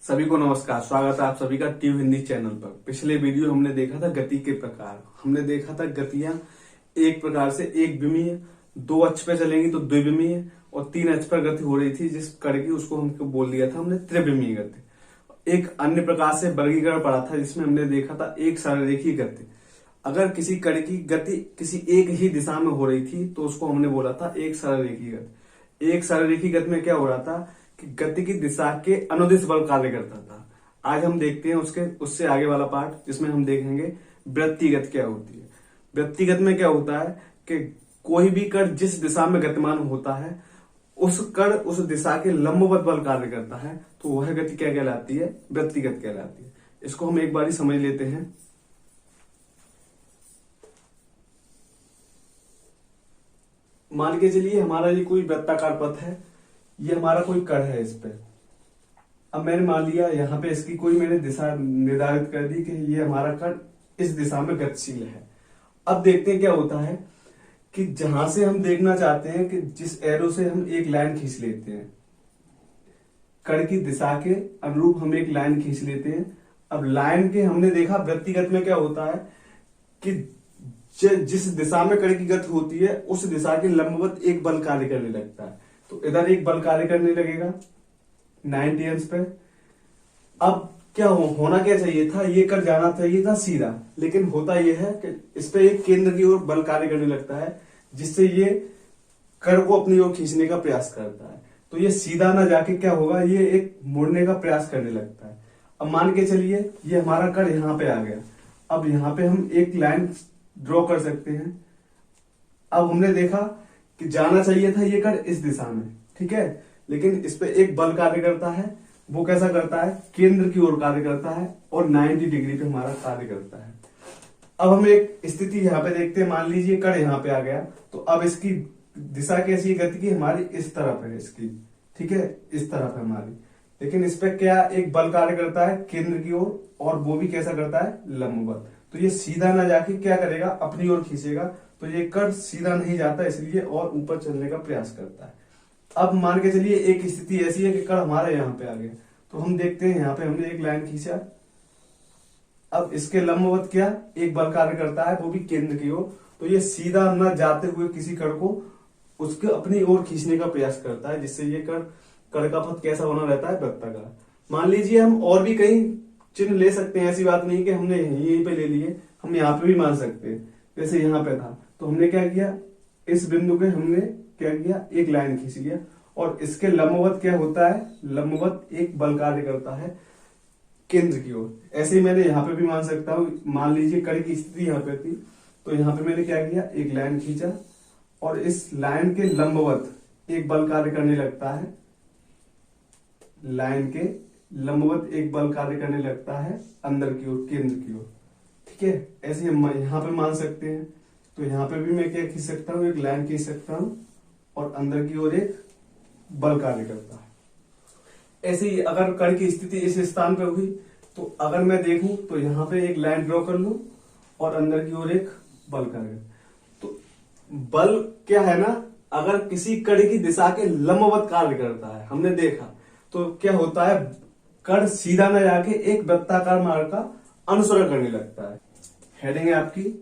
सभी को नमस्कार। स्वागत है आप सभी का ट्यूब हिंदी चैनल पर। पिछले वीडियो हमने देखा था गति के प्रकार। हमने देखा था गतियां एक प्रकार से एक विमीय, दो अक्ष पे चलेंगी तो द्विविमीय, और तीन अक्ष पर गति हो रही थी जिस कण की उसको हमको बोल दिया था हमने त्रिविमीय गति। एक अन्य प्रकार से वर्गीकरण पढ़ा था जिसमें हमने देखा था एक सरलरेखीय गति। अगर किसी कण की गति किसी एक ही दिशा में हो रही थी तो उसको हमने बोला था एक सरलरेखीय गति। एक सरलरेखीय गति में क्या हो रहा था कि गति की दिशा के अनुदिश बल कार्य करता था। आज हम देखते हैं उससे आगे वाला पार्ट जिसमें हम देखेंगे वृत्तीगत क्या होती है। वृत्तीगत में क्या होता है कि कोई भी कण जिस दिशा में गतिमान होता है उस कण उस दिशा के लंबवत बल कार्य करता है, तो वह गति क्या कहलाती है? वृत्तीगत कहलाती है। इसको हम एक बार समझ लेते हैं। मान के चलिए हमारा ये कोई वृत्ताकार पथ है, ये हमारा कोई कण है इस पे। अब मैंने मान लिया यहाँ पे इसकी कोई मैंने दिशा निर्धारित कर दी कि ये हमारा कण इस दिशा में गतिशील है। अब देखते हैं क्या होता है कि जहां से हम देखना चाहते हैं कि जिस एरो से हम एक लाइन खींच लेते हैं, कण की दिशा के अनुरूप हम एक लाइन खींच लेते हैं। अब लाइन के हमने देखा वृत्तीगत में क्या होता है कि जिस दिशा में कण की गति होती है उस दिशा के लंबवत एक बल कार्य करने लगता है। तो इधर एक बल कार्य करने लगेगा 90 अंश पे। अब क्या होना क्या चाहिए था, ये कर जाना चाहिए था सीधा, लेकिन होता यह है कि इस पे एक केंद्र की ओर बल कार्य करने लगता है जिससे ये कण को अपनी ओर खींचने का प्रयास करता है। तो ये सीधा ना जाके क्या होगा, ये एक मुड़ने का प्रयास करने लगता है। अब मान के चलिए ये हमारा कण यहाँ पे आ गया। अब यहाँ पे हम एक लाइन ड्रॉ कर सकते हैं। अब हमने देखा कि जाना चाहिए था ये कण इस दिशा में, ठीक है, लेकिन इस पे एक बल कार्य करता है। वो कैसा करता है? केंद्र की ओर कार्य करता है और 90 डिग्री पे हमारा कार्य करता है। अब हम एक स्थिति यहाँ पे देखते हैं। मान लीजिए कण यहाँ पे आ गया, तो अब इसकी दिशा कैसी है गति की? हमारी इस तरफ है इसकी, ठीक है, इस तरफ है हमारी। लेकिन इस पे क्या एक बल कार्य करता है केंद्र की ओर, और वो भी कैसा करता है? लंबवत। तो ये सीधा ना जाके क्या करेगा? अपनी ओर खींचेगा। तो ये कण सीधा नहीं जाता, इसलिए और ऊपर चलने का प्रयास करता है। अब मान के चलिए एक स्थिति ऐसी है कि कण हमारे यहाँ पे आ गया, तो हम देखते हैं यहाँ पे हमने एक लाइन खींचा। अब इसके लंबवत क्या एक बल कार्य करता है, वो भी केंद्र की ओर। तो ये सीधा न जाते हुए किसी कण को उसके अपनी ओर खींचने का प्रयास करता है, जिससे ये कण का पथ कैसा बना रहता है? वृत्ताकार। मान लीजिए हम और भी कई चिन्ह ले सकते हैं, ऐसी बात नहीं कि हमने यहीं पे ले लिए, हम यहाँ पे भी मान सकते हैं। जैसे यहाँ पे था तो हमने क्या किया, इस बिंदु के हमने क्या किया, एक लाइन खींच लिया, और इसके लंबवत क्या होता है? लंबवत एक बल कार्य करता है केंद्र की ओर। ऐसे ही मैंने यहाँ पे भी मान सकता हूँ। मान लीजिए कण की स्थिति यहाँ पे थी, तो यहाँ पे मैंने क्या किया, एक लाइन खींचा, और इस लाइन के लंबवत एक बल कार्य करने लगता है। लाइन के लंबवत एक बल कार्य करने लगता है अंदर की ओर, केंद्र की ओर, ठीक है। ऐसे हम यहाँ पे मान सकते हैं। तो यहाँ पे भी मैं क्या खींच सकता हूँ, एक लाइन खींच सकता हूँ, और अंदर की ओर एक बल कार्य करता है। ऐसे ही अगर कण की स्थिति इस स्थान पे हुई, तो अगर मैं देखूं तो यहाँ पे एक लाइन ड्रॉ कर लूं और अंदर की ओर एक बल कार्य। तो बल क्या है ना, अगर किसी कण की दिशा के लंबवत कार्य करता है, हमने देखा, तो क्या होता है, कण सीधा न जाके एक वृत्ताकार मार्ग का अनुसरण करने लगता है। हेडिंग है आपकी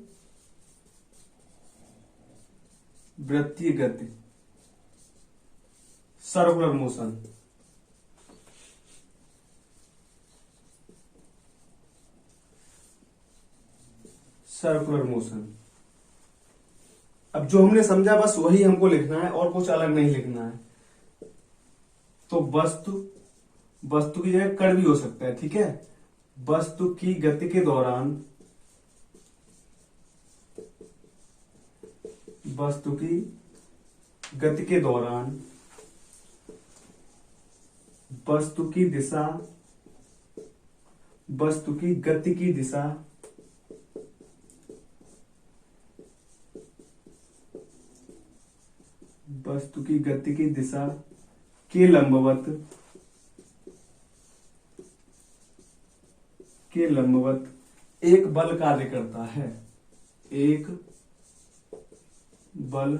वृत्तीय गति, सर्कुलर मोशन। Circular motion. अब जो हमने समझा बस वही हमको लिखना है और कुछ अलग नहीं लिखना है। तो वस्तु की जगह कण भी हो सकता है, ठीक है। वस्तु की गति के दौरान, वस्तु की गति के दौरान वस्तु की दिशा, वस्तु की गति की दिशा वस्तु की गति की दिशा के लंबवत एक बल कार्य करता है। एक बल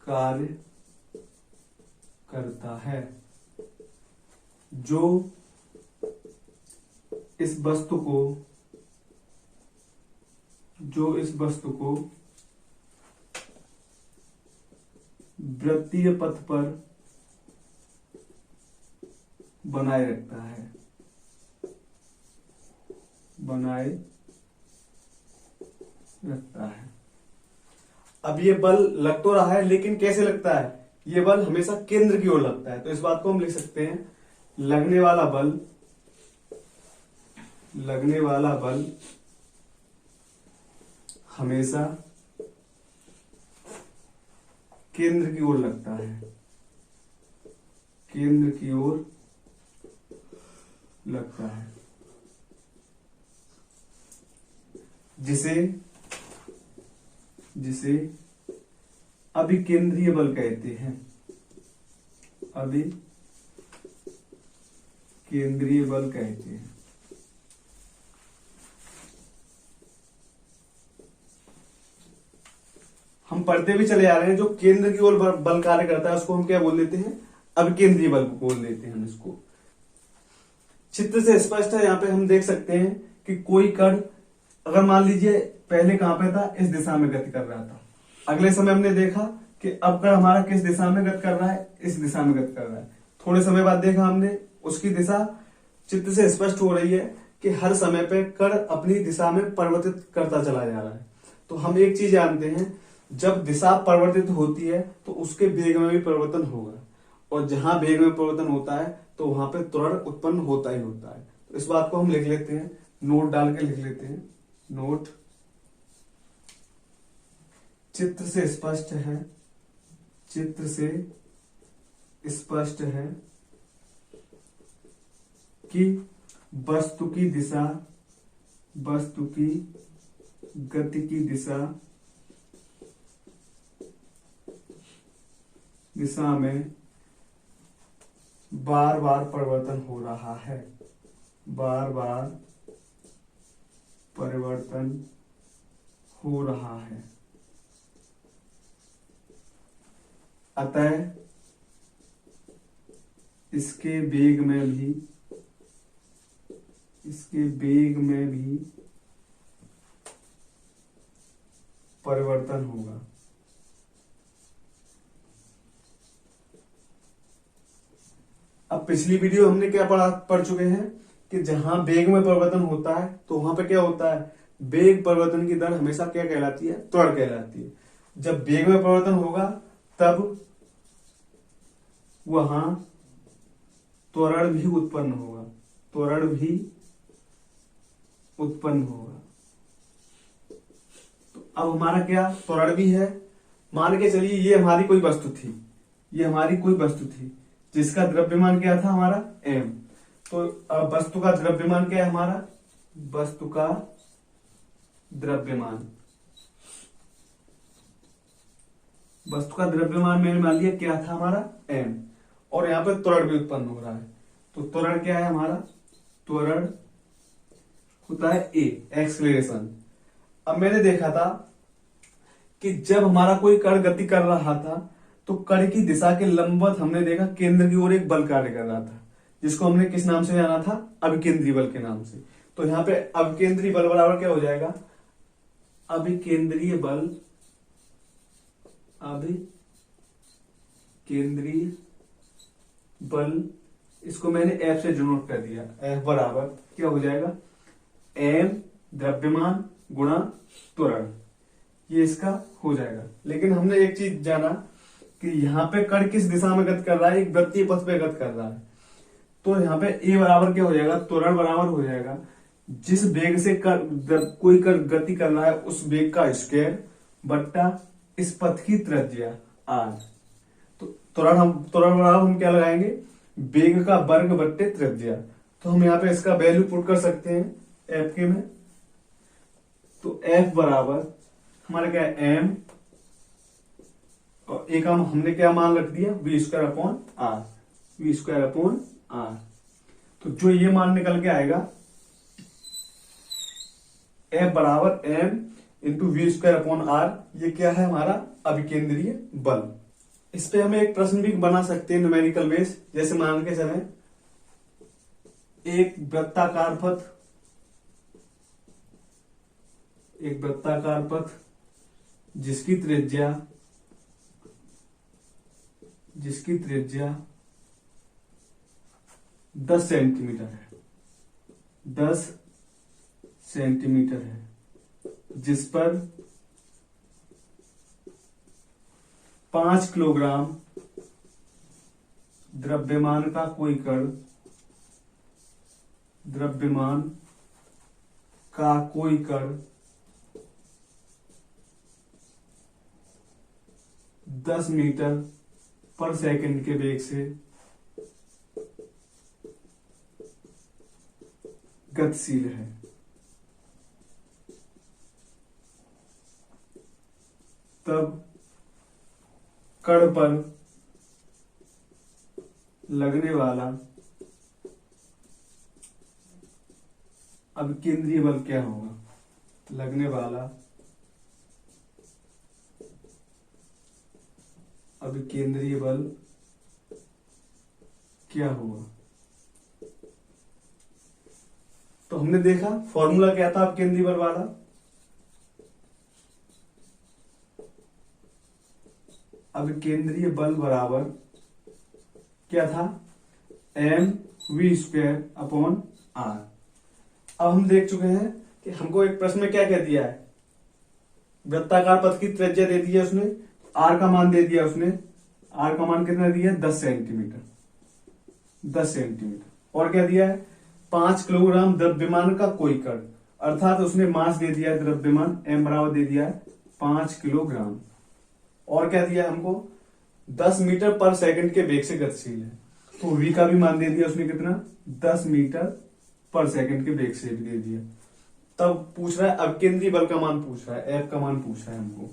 कार्य करता है जो इस वस्तु को वृत्तीय पथ पर बनाए रखता है, अब ये बल लग तो रहा है, लेकिन कैसे लगता है? ये बल हमेशा केंद्र की ओर लगता है। तो इस बात को हम लिख सकते हैं, लगने वाला बल हमेशा केंद्र की ओर लगता है, केंद्र की ओर लगता है, जिसे अभिकेंद्रीय बल कहते हैं, अभिकेंद्रीय बल कहते हैं। हम पढ़ते भी चले आ रहे हैं, जो केंद्र की ओर बल कार्य करता है उसको हम क्या बोल देते हैं? अभिकेंद्रीय बल को बोल देते हैं हम इसको। चित्र से स्पष्ट है, यहाँ पे हम देख सकते हैं कि कोई कण अगर मान लीजिए पहले कहां पे था, इस दिशा में गति कर रहा था, अगले समय हमने देखा कि अब कण हमारा किस दिशा में गति कर रहा है? इस दिशा में गति कर रहा है। थोड़े समय बाद देखा हमने उसकी दिशा चित्र से स्पष्ट हो रही है कि हर समय पे कण अपनी दिशा में परिवर्तित करता चला जा रहा है। तो हम एक चीज जानते हैं, जब दिशा परिवर्तित होती है तो उसके वेग में भी परिवर्तन होगा, और जहां वेग में परिवर्तन होता है तो वहां पे त्वरण उत्पन्न होता ही होता है। तो इस बात को हम लिख लेते हैं, नोट डाल के लिख लेते हैं, नोट। चित्र से स्पष्ट है कि वस्तु की गति की दिशा में बार बार परिवर्तन हो रहा है, अतः इसके वेग में भी परिवर्तन होगा। अब पिछली वीडियो हमने क्या पढ़ चुके हैं कि जहां वेग में परिवर्तन होता है तो वहां पे क्या होता है? वेग परिवर्तन की दर हमेशा क्या कहलाती है? त्वरण कहलाती है। जब वेग में परिवर्तन होगा तब वहां त्वरण भी उत्पन्न होगा, तो अब हमारा क्या त्वरण भी है। मान के चलिए ये हमारी कोई वस्तु थी, जिसका द्रव्यमान क्या था? हमारा m। तो अब वस्तु का द्रव्यमान क्या है? हमारा वस्तु का द्रव्यमान मैंने मान लिया क्या था? हमारा m। और यहाँ पे त्वरण भी उत्पन्न हो रहा है, तो त्वरण क्या है? हमारा त्वरण होता है a, एक्सलेरेशन। अब मैंने देखा था कि जब हमारा कोई कण गति कर रहा था तो कण की दिशा के लंबवत हमने देखा केंद्र की ओर एक बल कार्य कर रहा था, जिसको हमने किस नाम से जाना था? अभिकेंद्रीय बल के नाम से। तो यहाँ पे अभिकेंद्रीय बल बराबर क्या हो जाएगा? अभिकेंद्रीय बल, इसको मैंने F से डिनोट कर दिया। F बराबर क्या हो जाएगा? m द्रव्यमान गुणा त्वरण, ये इसका हो जाएगा। लेकिन हमने एक चीज जाना कि यहाँ पे कण किस दिशा में गति कर रहा है? एक वृत्तीय पथ पे गति कर रहा है। तो यहाँ पे a बराबर क्या हो जाएगा? त्वरण बराबर हो जाएगा जिस वेग से कोई कण गति कर रहा है उस वेग का स्क्वायर बट्टा इस पथ की त्रिज्या r। तो त्वरण बराबर हम क्या लगाएंगे? वेग का वर्ग बट्टे त्रिज्या। तो हम यहाँ पे इसका वैल्यू पुट कर सकते हैं f के में। तो f बराबर हमारा क्या है? m, और एक हमने क्या मान रख दिया? v square upon r। तो जो ये मान निकल के आएगा F बराबर m into v square upon r, ये क्या है? हमारा अभिकेंद्रीय बल। इस पे हमें एक प्रश्न भी बना सकते हैं न्यूमेरिकल बेस। जैसे मान के चलें एक वृत्ताकार पथ जिसकी त्रिज्या 10 सेंटीमीटर है, 10 सेंटीमीटर है, जिस पर 5 किलोग्राम द्रव्यमान का कोई कण 10 मीटर पर सेकंड के वेग से गतिशील है। तब कण पर लगने वाला अभिकेंद्रीय बल क्या होगा? लगने वाला अभिकेंद्रीय बल क्या होगा? तो हमने देखा फॉर्मूला क्या था अभिकेंद्रीय बल वाला, अभिकेंद्रीय बल बराबर क्या था? mv² r। अब हम देख चुके हैं कि हमको एक प्रश्न में क्या कह दिया है, वृत्ताकार पथ की त्रिज्या दे दी है उसने, r का मान दे दिया उसने, r का मान कितना दिया है? 10 सेंटीमीटर, 10 सेंटीमीटर। और क्या दिया है? 5 किलोग्राम द्रव्यमान का कोई कण, अर्थात उसने मास दे दिया है द्रव्यमान, m बराबर दे दिया है 5 किलोग्राम। और क्या दिया हमको? 10 मीटर पर सेकंड के वेग से गतिशील है, तो v का भी मान दे दिया उसने कितना? 10 मीटर पर सेकंड के वेग से भी दे दिया। तब पूछ रहा है अभिकेंद्रीय बल का मान पूछ रहा है, F का मान पूछ रहा है हमको।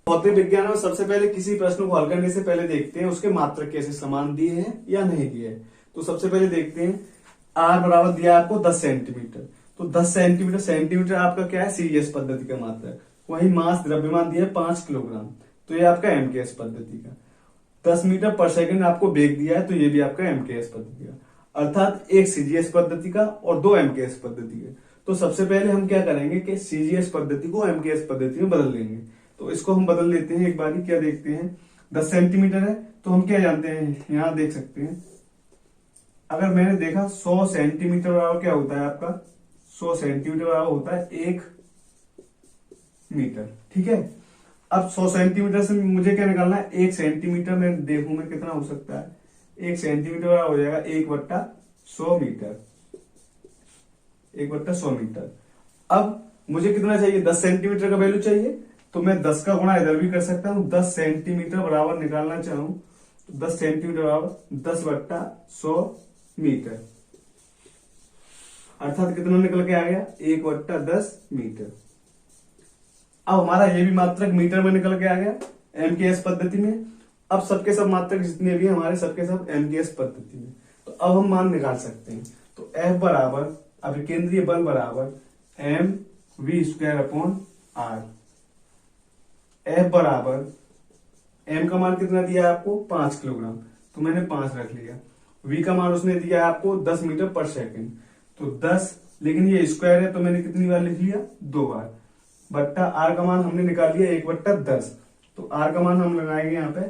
भौतिक विज्ञान में सबसे पहले किसी प्रश्न को हल करने से पहले देखते हैं उसके मात्रक कैसे समान दिए हैं या नहीं दिए हैं। तो सबसे पहले देखते हैं r बराबर दिया आपको 10 सेंटीमीटर, तो 10 सेंटीमीटर, सेंटीमीटर आपका क्या है? सीजीएस पद्धति का मात्रक। वही मास द्रव्यमान दिया 5 किलोग्राम, तो ये आपका एमकेएस पद्धति का। 10 मीटर पर सेकंड आपको वेग दिया है, तो ये भी आपका एमकेएस पद्धति का, अर्थात एक सीजीएस पद्धति का और 2 एमकेएस पद्धति के। तो सबसे पहले हम क्या करेंगे कि सीजीएस पद्धति को एमकेएस पद्धति में बदल लेंगे। तो इसको हम बदल लेते हैं एक बार, क्या देखते हैं? 10 सेंटीमीटर है, तो हम क्या जानते हैं, यहां देख सकते हैं, अगर मैंने देखा 100 सेंटीमीटर बराबर क्या होता है आपका? 100 सेंटीमीटर बराबर होता है 1 मीटर, ठीक है। अब 100 सेंटीमीटर से मुझे क्या निकालना है? 1 सेंटीमीटर में देखूं मैं कितना हो सकता है। 1 सेंटीमीटर बराबर हो जाएगा 1/100 मीटर, 1/100 मीटर। अब मुझे कितना चाहिए? 10 सेंटीमीटर का वैल्यू चाहिए, तो मैं 10 का गुणा इधर भी कर सकता हूं। 10 सेंटीमीटर बराबर निकालना चाहूं तो 10 सेंटीमीटर बराबर 10/100 मीटर, अर्थात कितना निकल के आ गया? 1/10 मीटर। अब हमारा ये भी मात्रक मीटर में निकल के आ गया एमकेएस पद्धति में। अब सबके सब मात्रक जितने भी हमारे सबके सब एमकेएस पद्धति में। तो अब हम मान निकाल सकते हैं। तो F बराबर अभिकेंद्रीय बल बराबर mv² r। F बराबर m का मान कितना दिया आपको? 5 किलोग्राम, तो मैंने 5 रख लिया। v का मान उसने दिया आपको 10 मीटर पर सेकंड, तो 10, लेकिन ये स्क्वायर है तो मैंने कितनी बार लिख लिया? 2 बार। बट्टा r का मान हमने निकाल लिया 1/10, तो r का मान हम लगाएंगे यहाँ पे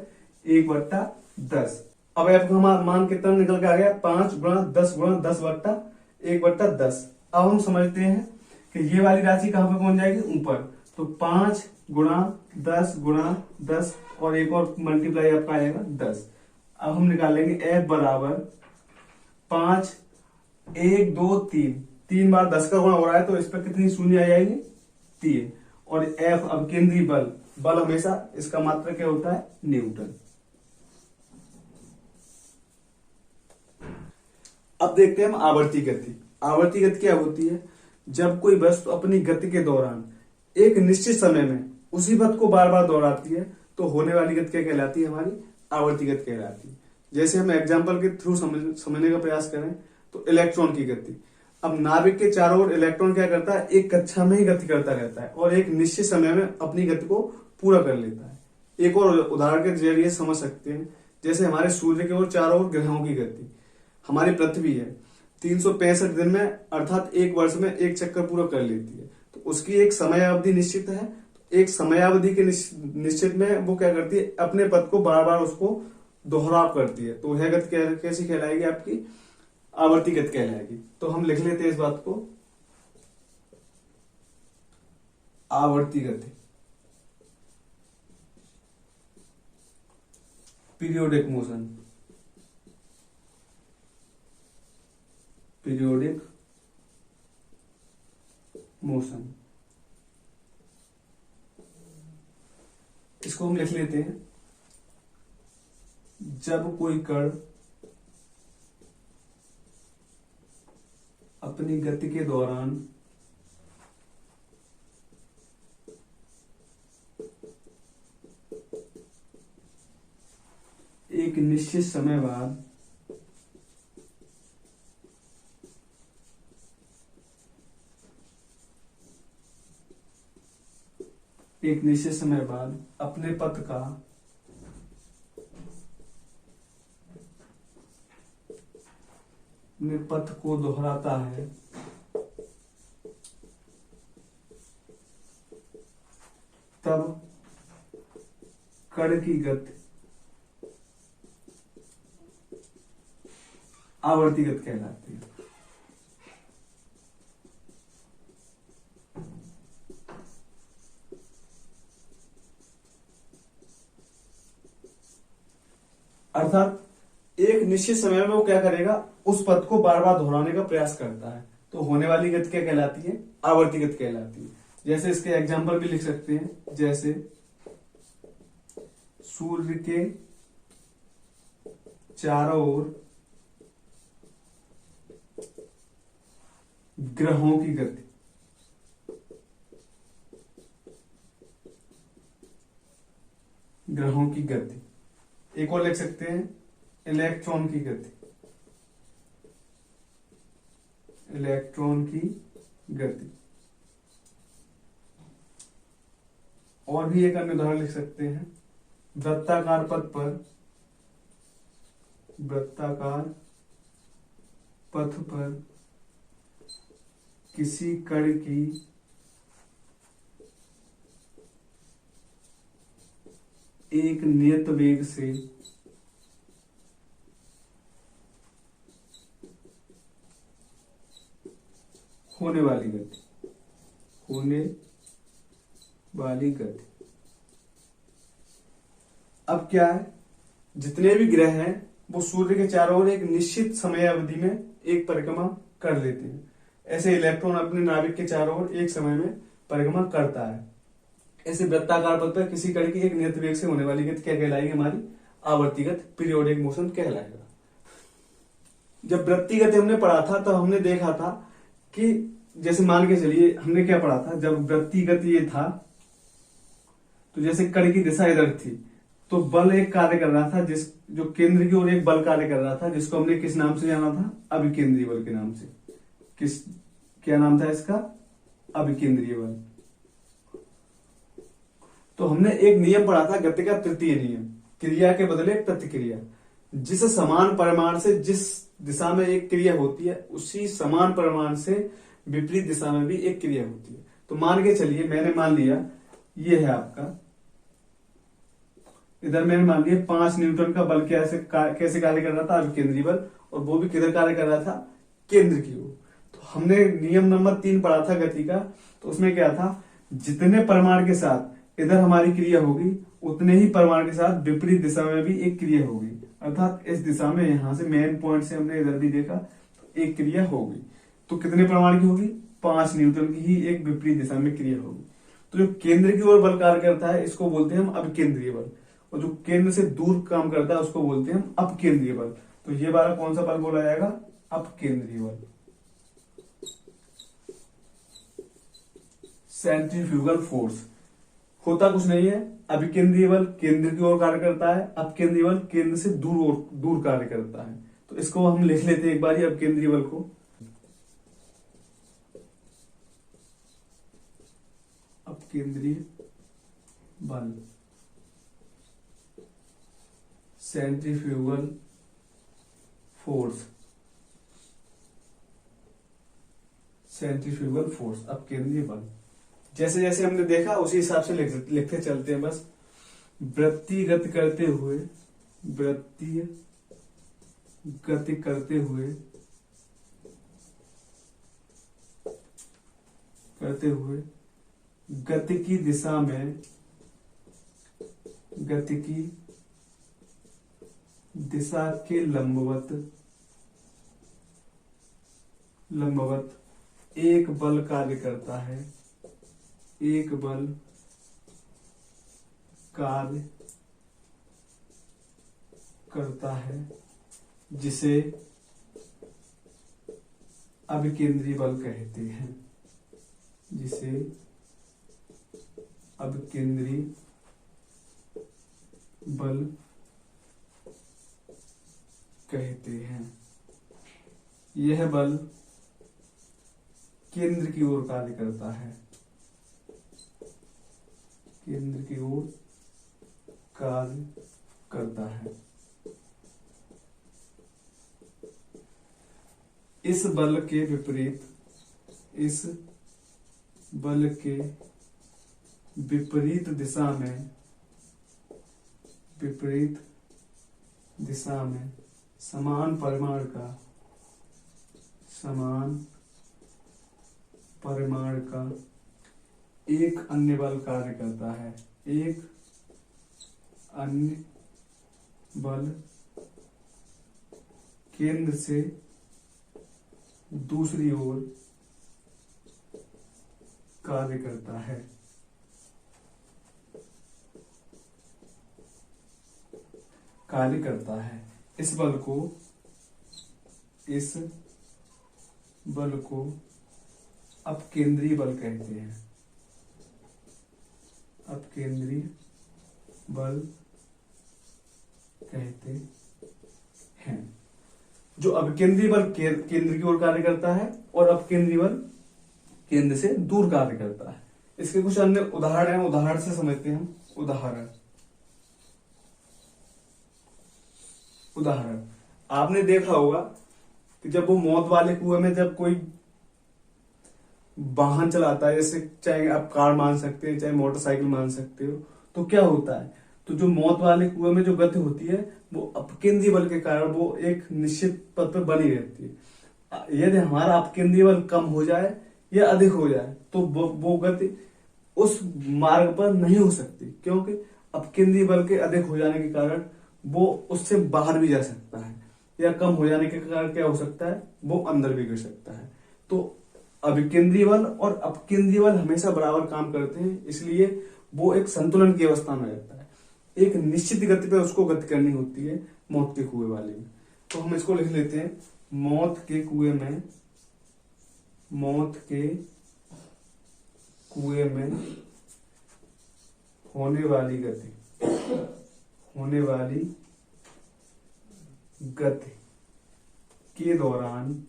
1/10। अब f का मान कितना निकल के आ गया? 5 गुणा 10 गुणा 10/1/10। अब हम समझते हैं कि ये वाली राशि कहां पे पहुंच जाएगी? ऊपर। तो 5 गुणा 10 और एक और मल्टीप्लाई आपका आएगा 10। अब हम निकालेंगे F बराबर 5, 1, 2, 3, 3 बार 10 का गुणा हो रहा है, तो इस पर कितनी शून्य आ जाएगी? 3। और F अब केंद्रीय बल हमेशा इसका मात्रक क्या होता है? न्यूटन। अब देखते हैं हम आवर्ती गति। आवर्ती गति क्या होती है? जब कोई वस्तु अपनी गति के दौरान एक निश्चित समय में उसी पथ को बार बार दोहराती है, तो होने वाली गति क्या कहलाती है? हमारी आवर्ती गति कहलाती है। जैसे हम एग्जांपल के थ्रू समझने का प्रयास करें तो इलेक्ट्रॉन की गति। अब नाभिक के चारों ओर इलेक्ट्रॉन क्या करता है? एक कक्षा में ही गति करता रहता है और एक निश्चित समय में अपनी गति को पूरा कर लेता है। एक और उदाहरण के जरिए समझ सकते हैं, जैसे हमारे सूर्य के ओर चारों ओर ग्रहों की गति। हमारी पृथ्वी है, 365 दिन में अर्थात एक वर्ष में एक चक्कर पूरा कर लेती है। तो उसकी एक समयावधि निश्चित है। एक समयावधि के निश्चित में वो क्या करती है, अपने पथ को बार बार उसको दोहराव करती है। तो वह गति कैसी कहलाएगी, आपकी आवर्ती गति कहलाएगी। तो हम लिख लेते हैं इस बात को, आवर्ती गति, पीरियोडिक मोशन, पीरियोडिक मोशन। इसको हम लिख लेते हैं, जब कोई कण अपनी गति के दौरान एक निश्चित समय बाद अपने पथ को दोहराता है, तब कण की गति आवर्ती गति कहलाती है। अर्थात एक निश्चित समय में वो क्या करेगा, उस पथ को बार बार दोहराने का प्रयास करता है। तो होने वाली गति क्या कहलाती है, आवर्ती गति कहलाती है। जैसे इसके एग्जाम्पल भी लिख सकते हैं, जैसे सूर्य के चारों ओर ग्रहों की गति, ग्रहों की गति। एक और लिख सकते हैं, इलेक्ट्रॉन की गति, इलेक्ट्रॉन की गति। और भी एक अन्य उदाहरण लिख सकते हैं, वृत्ताकार पथ पर, वृत्ताकार पथ पर किसी कण की एक नियत वेग से होने वाली गति, होने वाली गति। अब क्या है, जितने भी ग्रह हैं वो सूर्य के चारों ओर एक निश्चित समय अवधि में एक परिक्रमा कर लेते हैं। ऐसे इलेक्ट्रॉन अपने नाभिक के चारों ओर एक समय में परिक्रमा करता है। ऐसे वृत्ताकार पथ पर किसी कण की एक नियत वेग से होने वाली गति क्या कहलाएगी, हमारी आवर्ती गति, पीरियोडिक मोशन कहलाएगा। जब वृत्तीय गति हमने पढ़ा था तो हमने देखा था कि जैसे मान के चलिए हमने क्या पढ़ा था, जब वृत्तीय गति ये था तो जैसे कण की दिशा इधर थी तो बल एक कार्य कर रहा था, जिस जो केंद्र की ओर एक बल कार्य कर रहा था, जिसको हमने किस नाम से जाना था, अभिकेंद्रीय बल के नाम से। क्या नाम था इसका, अभिकेंद्रीय बल। तो हमने एक नियम पढ़ा था गति का तृतीय नियम, क्रिया के बदले प्रतिक्रिया। जिस समान परिमाण से जिस दिशा में एक क्रिया होती है, उसी समान परिमाण से विपरीत दिशा में भी एक क्रिया होती है। तो मान के चलिए, मैंने मान लिया ये है आपका, इधर मैंने मान लिया 5 न्यूटन का बल कैसे कार्य कर रहा था, अभिकेंद्रीय बल, और वो भी किधर कार्य कर रहा था, केंद्र की ओर। तो हमने नियम नंबर 3 पढ़ा था गति का, तो उसमें क्या था, जितने परिमाण के साथ इधर हमारी क्रिया होगी उतने ही परिमाण के साथ विपरीत दिशा में भी एक क्रिया होगी। अर्थात इस दिशा में यहां से मेन पॉइंट से हमने इधर भी देखा तो एक क्रिया होगी। तो कितने परिमाण की होगी, 5 न्यूटन की ही एक विपरीत दिशा में क्रिया होगी। तो जो केंद्र की ओर बल कार्य करता है इसको बोलते हैं हम अभिकेंद्रीय बल, और जो केंद्र से दूर काम करता है उसको बोलते हैं हम अपकेंद्रीय बल। तो ये वाला कौन सा बल बोला जाएगा, अपकेंद्रीय बल। सेंट्रीफ्यूगल फोर्स होता कुछ नहीं है, अभिकेंद्रीय बल केंद्र की ओर कार्य करता है, अपकेंद्रीय बल केंद्र से दूर कार्य करता है। तो इसको हम लिख लेते हैं एक बार, अपकेंद्रीय बल को, अपकेंद्रीय बल, सेंट्रीफ्यूगल फोर्स। सेंट्रीफ्यूगल फोर्स, अपकेंद्रीय बल। जैसे जैसे हमने देखा उसी हिसाब से लिखते चलते हैं बस। वृत्तीय गति करते हुए, वृत्तीय गति करते हुए गति की दिशा में, गति की दिशा के लंबवत एक बल कार्य करता है, एक बल कार्य करता है, जिसे अभिकेंद्री बल कहते हैं, जिसे अभिकेंद्री बल कहते हैं। यह बल केंद्र की ओर कार्य करता है, केंद्र की ओर कार्य करता है। इस बल के विपरीत, इस बल के विपरीत दिशा में, विपरीत दिशा में समान परिमाण का, समान परिमाण का एक अन्य बल कार्य करता है, एक अन्य बल केंद्र से दूसरी ओर कार्य करता है। कार्य करता है। इस बल को अपकेंद्रीय बल कहते हैं, अपकेंद्रीय बल कहते हैं। जो अपकेंद्रीय बल केंद्र की ओर कार्य करता है और अपकेंद्रीय बल केंद्र से दूर कार्य करता है। इसके कुछ अन्य उदाहरण हैं, उदाहरण से समझते हैं हम। उदाहरण आपने देखा होगा कि जब वो मौत वाले कुएं में जब कोई वाहन चलाता है, जैसे चाहे आप कार मान सकते हैं, चाहे मोटरसाइकिल मान सकते हो, तो क्या होता है, तो जो मौत वाले कुएं में जो गति होती है वो अपकेंद्रीय बल के कारण वो एक निश्चित पथ पर बनी रहती है। यदि हमारा अपकेंद्रीय बल कम हो जाए या अधिक हो जाए तो वो गति उस मार्ग पर नहीं हो सकती, क्योंकि अपकेंद्रीय बल के अधिक हो जाने के कारण वो उससे बाहर भी जा सकता है, या कम हो जाने के कारण क्या हो सकता है, वो अंदर भी गिर सकता है। तो अभिकेंद्रीय बल और अपकेंद्रीय बल हमेशा बराबर काम करते हैं, इसलिए वो एक संतुलन की अवस्था में रहता है। एक निश्चित गति पे उसको गति करनी होती है मौत के कुएं वाले में। तो हम इसको लिख लेते हैं, मौत के कुएं में, मौत के कुएं में होने वाली गति, होने वाली गति के दौरान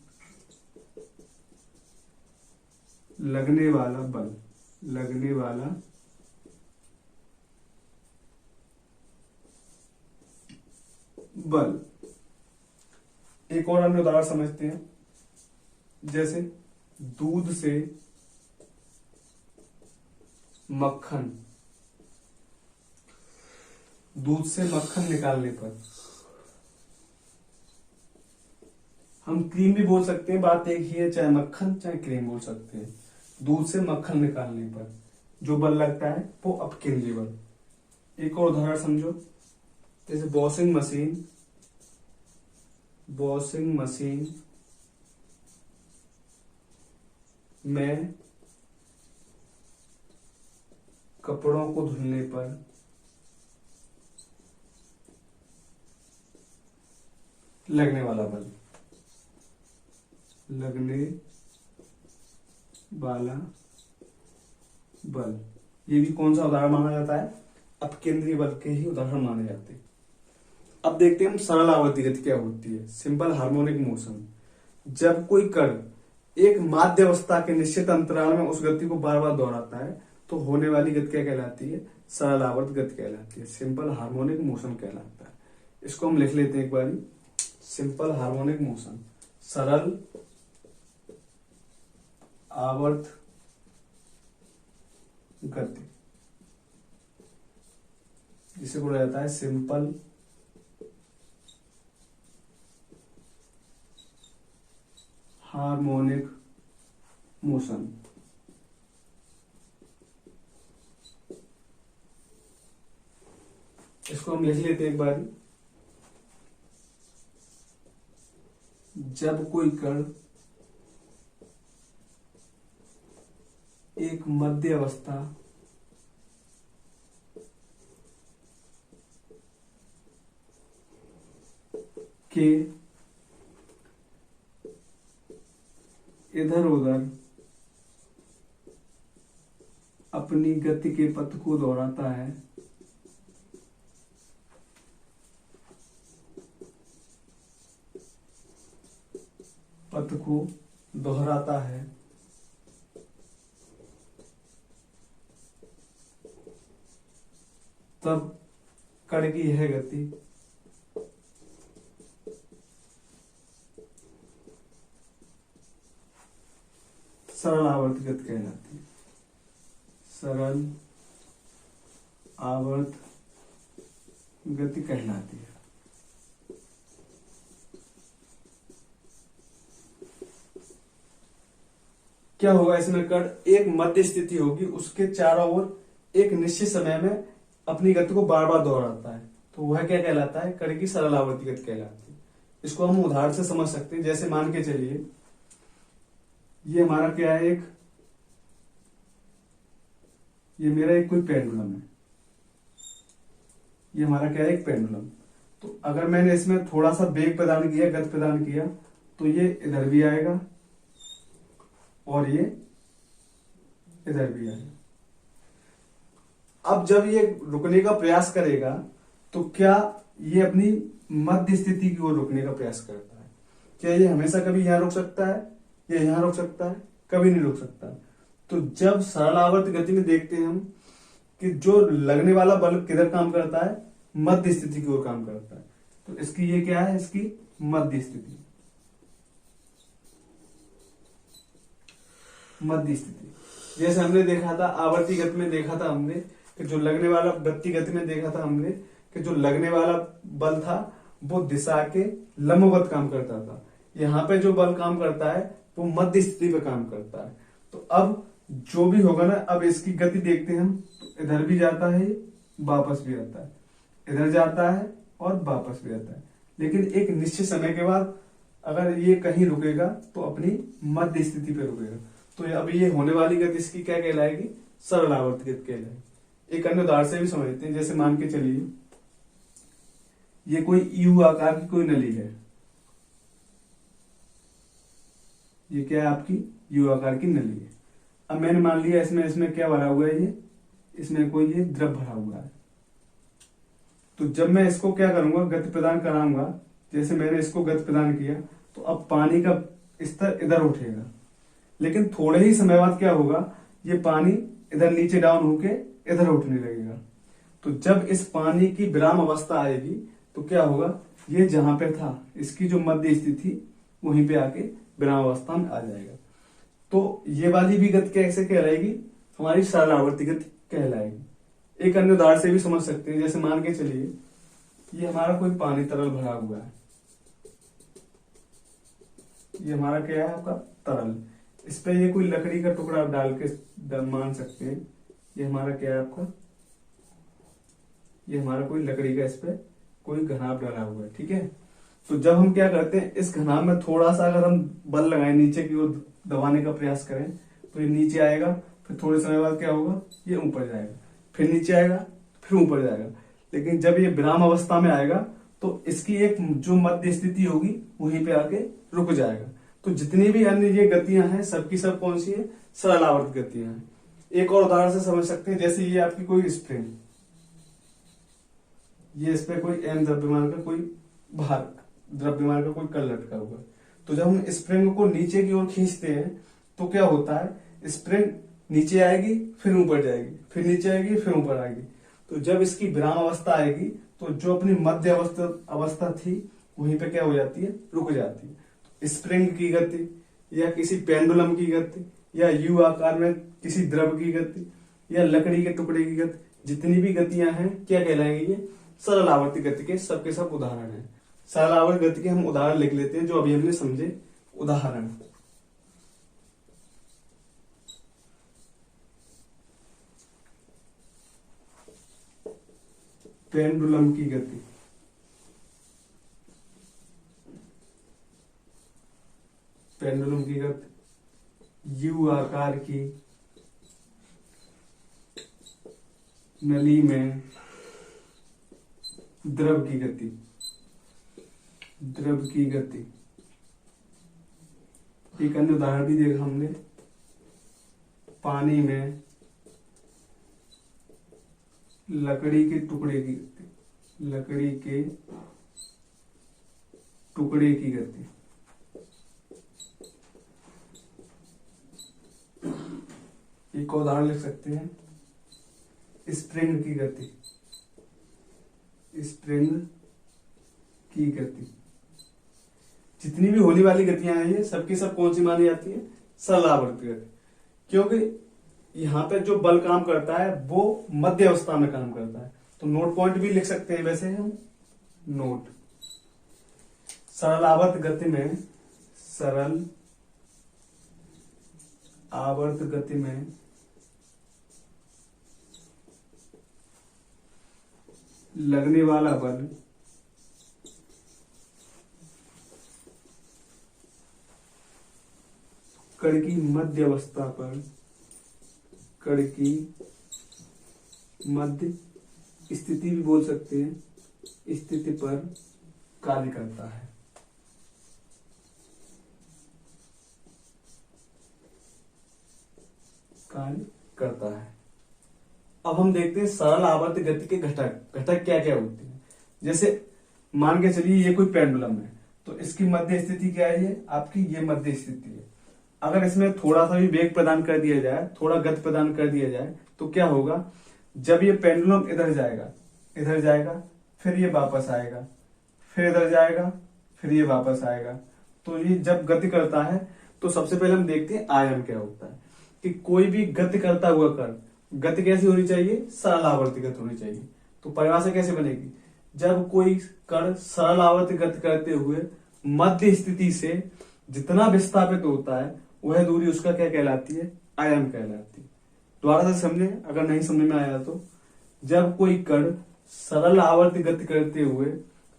लगने वाला बल, लगने वाला बल। एक और अन्य उदाहरण समझते हैं, जैसे दूध से मक्खन, दूध से मक्खन निकालने पर, हम क्रीम भी बोल सकते हैं, बात एक ही है, चाहे मक्खन चाहे क्रीम बोल सकते हैं। दूध से मक्खन निकालने पर जो बल लगता है वो अपकेंद्रीय बल। एक और उदाहरण समझो, जैसे वॉशिंग मशीन, वॉशिंग मशीन में कपड़ों को धुलने पर लगने वाला बल, लगने वाला बल, ये भी कौन सा उदाहरण माना जाता है, अपकेंद्रीय बल के ही उदाहरण माने जाते हैं। अब देखते हैं हम सरल आवर्ती गति क्या होती है, सिंपल हार्मोनिक मोशन। जब कोई कण एक माध्य अवस्था के निश्चित अंतराल में उस गति को बार बार दोहराता है तो होने वाली गति क्या कहलाती है, सरल आवर्त गति कहलाती है, सिंपल हार्मोनिक मोशन कहलाता है। इसको हम लिख लेते हैं एक बारी, सिंपल हार्मोनिक मोशन, सरल आवर्त गति, जिसे बोला जाता है सिंपल हार्मोनिक मोशन। इसको हम लिख लेते हैं एक बार। जब कोई कण एक मध्य अवस्था के इधर उधर अपनी गति के पथ को दोहराता है, पथ को दोहराता है, तब कण की यह गति सरल आवर्त गति कहलाती है। सरल आवर्त गति कहलाती है। क्या होगा इसमें? कण एक मध्य स्थिति होगी, उसके चारों ओर एक निश्चित समय में अपनी गति को बार बार दोहराता है, तो वह क्या कहलाता है? कण की सरल आवर्ती गति कहलाती है। इसको हम उदाहरण से समझ सकते हैं। जैसे मान के चलिए ये हमारा क्या है, ये मेरा एक कोई पेंडुलम है। ये हमारा क्या है? एक पेंडुलम। तो अगर मैंने इसमें थोड़ा सा वेग प्रदान किया, गति प्रदान किया, तो ये इधर भी आएगा और ये इधर भी आएगा। अब जब ये रुकने का प्रयास करेगा तो क्या ये अपनी मध्य स्थिति की ओर रुकने का प्रयास करता है? क्या ये हमेशा कभी यहां रुक सकता है या यहां रुक सकता है? कभी नहीं रुक सकता। तो जब सरल आवर्त गति में देखते हैं हम कि जो लगने वाला बल किधर काम करता है? मध्य स्थिति की ओर काम करता है। तो इसकी ये क्या है? इसकी मध्य स्थिति। मध्य स्थिति जैसे हमने देखा था आवर्ती गति में, देखा था हमने कि जो लगने वाला, गति गति में देखा था हमने कि जो लगने वाला बल था वो दिशा के लंबवत काम करता था। यहाँ पे जो बल काम करता है वो मध्य स्थिति पे काम करता है। तो अब जो भी होगा ना, अब इसकी गति देखते हैं हम, तो इधर भी जाता है, वापस भी आता है, इधर जाता है और वापस भी आता है। लेकिन एक निश्चित समय के बाद अगर ये कहीं रुकेगा तो अपनी मध्य स्थिति पे रुकेगा। तो अब ये होने वाली गति इसकी क्या कहलाएगी? सरल आवर्त गति कहलाएगी। एक अन्य उदाहरण से भी समझते हैं। जैसे मान के चलिए ये कोई यू आकार की कोई नली है। ये क्या है? आपकी यू आकार की नली है। अब मैंने मान लिया इसमें क्या भरा हुआ है? ये इसमें कोई ये द्रव भरा हुआ है। तो जब मैं इसको क्या करूंगा? गति प्रदान कराऊंगा। जैसे मैंने इसको गति प्रदान किया तो अब पानी का स्तर इधर उठेगा, लेकिन थोड़े ही समय बाद क्या होगा? ये पानी इधर नीचे डाउन होके इधर उठने लगेगा। तो जब इस पानी की विराम अवस्था आएगी तो क्या होगा? ये जहां पे था इसकी जो मध्य स्थिति वहीं पे आके विराम अवस्था में आ जाएगा। तो ये वाली भी गति कैसे कहलाएगी? हमारी सरल आवर्ती गति कहलाएगी। एक अन्य उदाहरण से भी समझ सकते हैं। जैसे मान के चलिए ये हमारा कोई पानी तरल भरा हुआ है। ये हमारा क्या है? आपका तरल। इस पे ये कोई लकड़ी का टुकड़ा डाल के मान सकते हैं। ये हमारा क्या है? आपका ये हमारा कोई लकड़ी का इस पे कोई घनाभ डाला हुआ है। ठीक है। तो जब हम क्या करते हैं, इस घनाभ में थोड़ा सा अगर हम बल लगाएं, नीचे की ओर दबाने का प्रयास करें, तो ये नीचे आएगा। फिर थोड़े समय बाद क्या होगा? ये ऊपर जाएगा, फिर नीचे आएगा, फिर ऊपर जाएगा। लेकिन जब ये विराम अवस्था में आएगा तो इसकी एक जो मध्य स्थिति होगी वहीं पे आके रुक जाएगा। तो जितनी भी अन्य ये गतियां हैं सबकी सब कौन सी है? सरल आवर्त गतियां हैं। एक और उदाहरण से समझ सकते हैं। जैसे ये आपकी कोई स्प्रिंग, ये इस पे कोई एम द्रव्यमान का कोई भार, द्रव्यमान का कोई कल लटका हुआ है। तो जब हम स्प्रिंग को नीचे की ओर खींचते हैं तो क्या होता है? स्प्रिंग नीचे आएगी, फिर ऊपर जाएगी, फिर नीचे आएगी, फिर ऊपर आएगी। तो जब इसकी विराम अवस्था आएगी तो जो अपनी मध्य अवस्था थी वहीं पे क्या हो जाती है? रुक जाती है। स्प्रिंग की गति या किसी पेंडुलम की गति या यू आकार में किसी द्रव की गति या लकड़ी के टुकड़े की गति, जितनी भी गतियां हैं क्या कहलाएंगी, ये सरल आवर्ती गति के सब उदाहरण हैं। सरल आवर्त गति के हम उदाहरण लिख लेते हैं जो अभी हमने समझे। उदाहरण, पेंडुलम की गति, पेंडुलम की गति, यू आकार की नली में द्रव की गति, द्रव की गति। एक अन्य उदाहरण भी देखा हमने, पानी में लकड़ी के टुकड़े की गति, लकड़ी के टुकड़े की गति। एक उदाहरण लिख सकते हैं, स्प्रिंग की गति, स्प्रिंग की गति। जितनी भी होने वाली गतियां हैं ये सबकी सब कौन सी मानी जाती है, सरल आवर्ती गति, क्योंकि यहाँ पे जो बल काम करता है वो मध्य अवस्था में काम करता है। तो नोट पॉइंट भी लिख सकते हैं वैसे हम, नोट। सरल आवर्त गति में, सरल आवर्त गति में लगने वाला बल कण की मध्य अवस्था पर, कण की मध्य स्थिति भी बोल सकते हैं, स्थिति पर कार्य करता है। कार्य करता है। अब हम देखते हैं सरल आवर्त गति के घटक। घटक क्या क्या होते हैं। जैसे मान के चलिए ये कोई पेंडुलम है, तो इसकी मध्य स्थिति क्या है, ये आपकी ये मध्य स्थिति है। अगर इसमें थोड़ा सा भी वेग प्रदान कर दिया जाए, थोड़ा गति प्रदान कर दिया जाए, तो क्या होगा, जब ये पेंडुलम इधर जाएगा, इधर जाएगा, फिर ये वापस आएगा, फिर इधर जाएगा, फिर ये वापस आएगा। तो ये जब गति करता है तो सबसे पहले हम देखते हैं आयाम क्या होता है, कि कोई भी गति करता हुआ कण, गति कैसी होनी चाहिए, सरल आवर्ती गति होनी चाहिए। तो परिभाषा कैसे बनेगी, जब कोई कण सरल आवर्ती गति करते हुए मध्य स्थिति से जितना विस्थापित होता है वह दूरी उसका क्या कहलाती है, आयाम कहलाती है। दोबारा से समझे अगर नहीं समझ में आया तो, जब कोई कण सरल आवर्ती गति करते हुए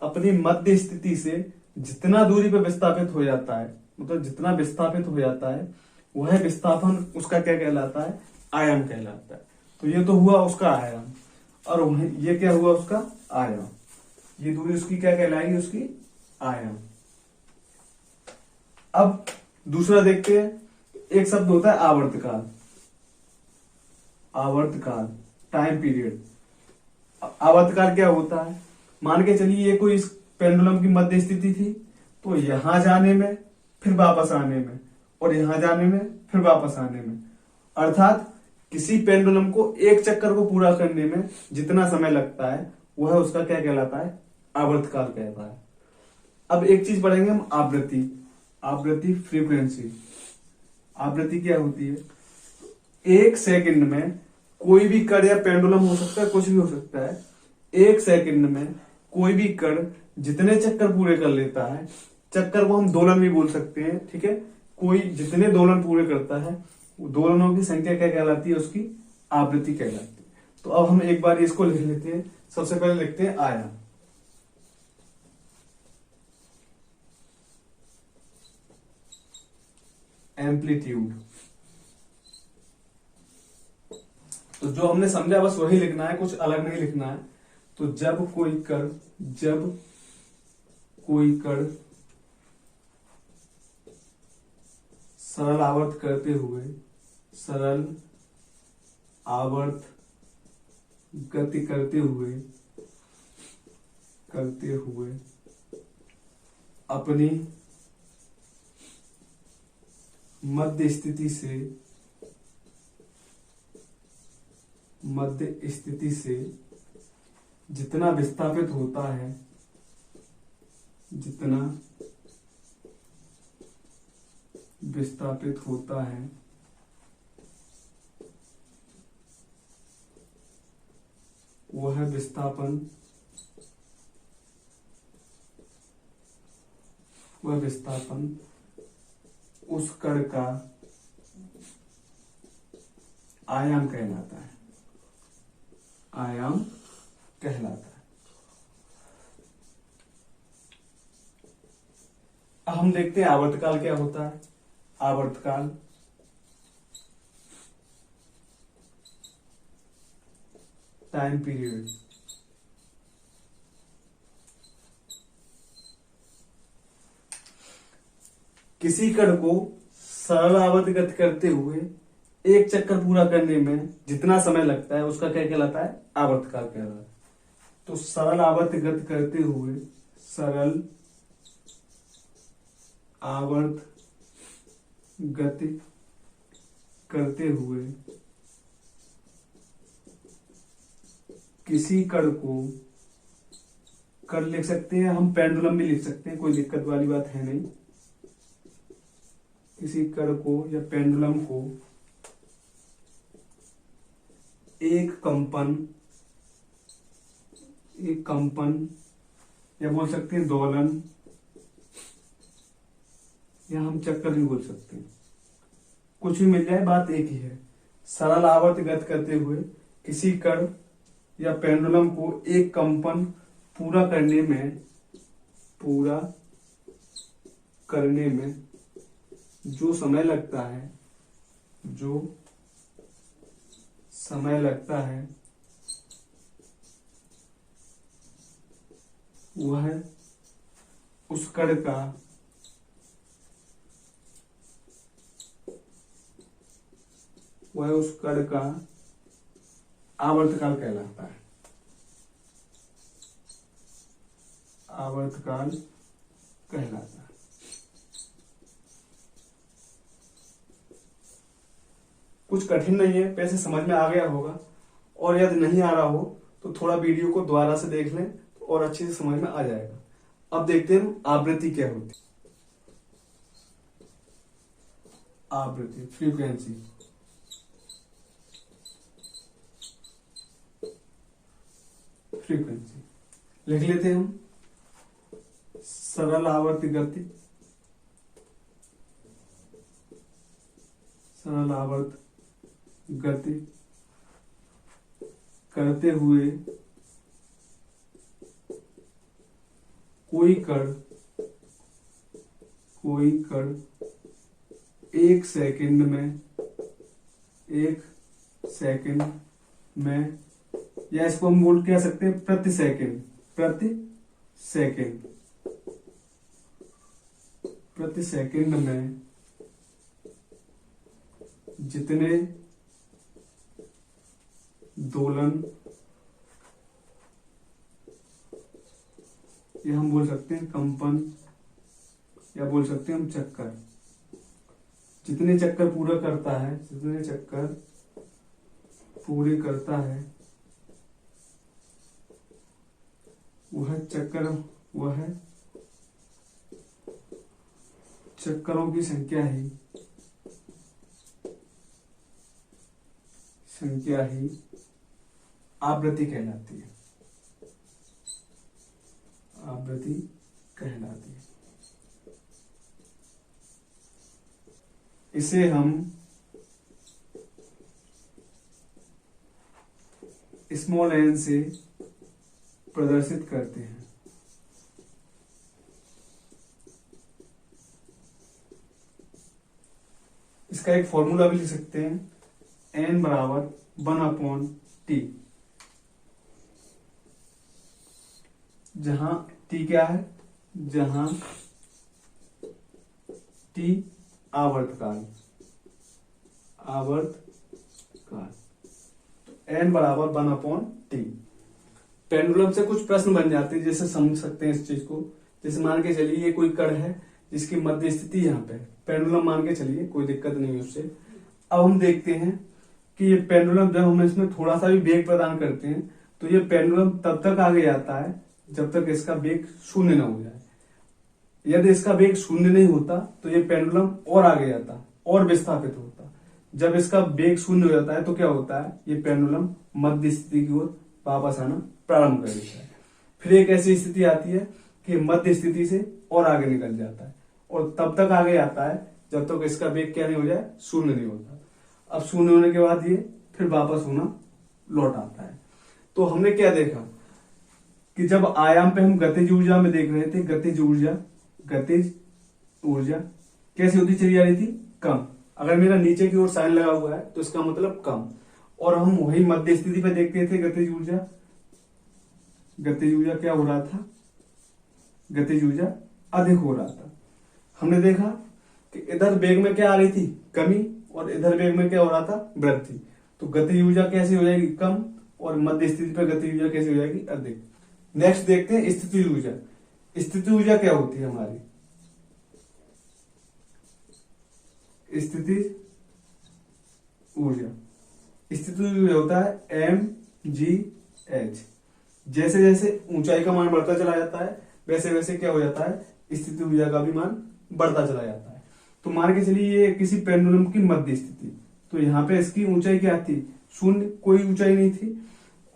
अपनी मध्य स्थिति से जितना दूरी पर विस्थापित हो जाता है, मतलब जितना विस्थापित हो जाता है, वह विस्थापन उसका क्या कहलाता है, आयाम कहलाता है। तो ये तो हुआ उसका आयाम, और ये क्या हुआ उसका आयाम। ये दूरी उसकी क्या कहलाएगी, उसकी आयाम। अब दूसरा देखते हैं, एक शब्द होता है आवर्तकाल। आवर्तकाल, टाइम पीरियड। आवर्तकाल क्या होता है, मान के चलिए ये कोई इस पेंडुलम की मध्य स्थिति थी, तो यहां जाने में, फिर वापस आने में, और यहां जाने में, फिर वापस आने में, अर्थात किसी पेंडुलम को एक चक्कर को पूरा करने में जितना समय लगता है वह उसका क्या कहलाता है, आवर्तकाल कहता है। अब एक चीज पढ़ेंगे हम, आवृत्ति। आवृत्ति, फ्रीक्वेंसी। आवृत्ति क्या होती है, एक सेकंड में कोई भी कण या पेंडुलम हो सकता है, कुछ भी हो सकता है, एक सेकंड में कोई भी कण जितने चक्कर पूरे कर लेता है, चक्कर को हम दोलन भी बोल सकते हैं, ठीक है, कोई जितने दोलन पूरे करता है, दोलनों की संख्या क्या कहलाती है, उसकी आवृत्ति कहलाती है। तो अब हम एक बार इसको लिख लेते हैं। सबसे पहले लिखते हैं आयाम। एम्पलीट्यूड। तो जो हमने समझा बस वही लिखना है, कुछ अलग नहीं लिखना है। तो जब कोई कण सरल आवर्त करते हुए, सरल आवर्त गति करते हुए अपनी मध्य स्थिति से जितना विस्थापित होता है, विस्थापन उस कण का आयाम कहलाता है। आयाम कहलाता है। अब हम देखते हैं आवर्तकाल क्या होता है। आवर्तकाल टाइम पीरियड किसी कण को सरल आवर्त गति करते हुए एक चक्कर पूरा करने में जितना समय लगता है उसका क्या कहलाता है? आवर्तकाल कहलाता है। तो सरल आवर्त गति करते हुए सरल आवर्त गति करते हुए किसी कण को कण लिख सकते हैं, हम पेंडुलम भी लिख सकते हैं, कोई दिक्कत वाली बात है नहीं। किसी कण को या पेंडुलम को एक कंपन या बोल सकते हैं दोलन, या हम चक्कर भी बोल सकते हैं, कुछ भी मिल जाए, बात एक ही है। सरल आवर्त गति करते हुए किसी कण या पेंडुलम को एक कंपन पूरा करने में जो समय लगता है वह उस कण का आवर्तकाल कहलाता है। आवर्तकाल कहलाता है। कुछ कठिन नहीं है, वैसे समझ में आ गया होगा, और यदि नहीं आ रहा हो तो थोड़ा वीडियो को दोबारा से देख लें और अच्छे से समझ में आ जाएगा। अब देखते हैं आवृत्ति क्या होती है। आवृत्ति फ्रीक्वेंसी लिख लेते हैं हम। सरल आवर्त गति करते हुए कोई कण एक सेकंड में या इसको हम बोल कह सकते हैं प्रति सेकंड में जितने दोलन, या हम बोल सकते हैं कंपन, या बोल सकते हैं हम चक्कर, जितने चक्कर पूरे करता है वह चक्करों की संख्या ही आवृत्ति कहलाती है। इसे हम स्मॉल n से प्रदर्शित करते हैं। इसका एक फॉर्मूला भी लिख सकते हैं, n बराबर 1/t, जहां t क्या है? जहां t आवर्तकाल तो n बराबर 1/t। पेंडुलम से कुछ प्रश्न बन जाते हैं, जैसे समझ सकते हैं इस चीज को। जैसे मान के चलिए ये कोई कण है जिसकी मध्य स्थिति यहाँ पे, पेंडुलम मान के चलिए, कोई दिक्कत नहीं है उससे। अब हम देखते हैं कि ये पेंडुलम जब हम इसमें थोड़ा सा भी वेग प्रदान करते हैं तो ये पेंडुलम तब तक आगे जाता है जब तक इसका वेग शून्य न हो जाए। यदि इसका वेग शून्य नहीं होता तो ये पेंडुलम और आगे जाता और विस्थापित होता। जब इसका वेग शून्य हो जाता है तो क्या होता है? ये पेंडुलम मध्य स्थिति की ओर वापस आना प्रारंभ कर देता है। फिर एक ऐसी स्थिति आती है कि मध्य स्थिति से और आगे निकल जाता है, और तब तक आगे आता है जब तक इसका वेग क्या नहीं हो जाए, शून्य नहीं होता। अब शून्य होने के बाद ये फिर वापस होना लौट आता है। तो हमने क्या देखा कि जब आयाम पे हम गतिज ऊर्जा में देख रहे थे, गतिज ऊर्जा कैसी होती चली जा रही थी, कम। अगर मेरा नीचे की ओर साइन लगा हुआ है तो इसका मतलब कम। और हम वही मध्य स्थिति पे देखते थे गतिज ऊर्जा क्या हो रहा था, गतिज ऊर्जा अधिक हो रहा था। हमने देखा कि इधर वेग में क्या आ रही थी, कमी, और इधर वेग में क्या हो रहा था, वृद्धि। तो गतिज ऊर्जा कैसी हो जाएगी, कम, और मध्य स्थिति पर गतिज ऊर्जा कैसी हो जाएगी, अधिक। नेक्स्ट देखते हैं स्थितिज ऊर्जा। स्थितिज ऊर्जा क्या होती है हमारी, स्थितिज ऊर्जा होता है mgh। जैसे जैसे ऊंचाई का मान बढ़ता चला जाता है वैसे वैसे क्या हो जाता है, स्थितिज ऊर्जा का भी मान बढ़ता चला जाता है। तो मान के चलिए ये किसी पेंडुलम की मध्य स्थिति, तो यहाँ पे इसकी ऊंचाई क्या थी, शून्य, कोई ऊंचाई नहीं थी।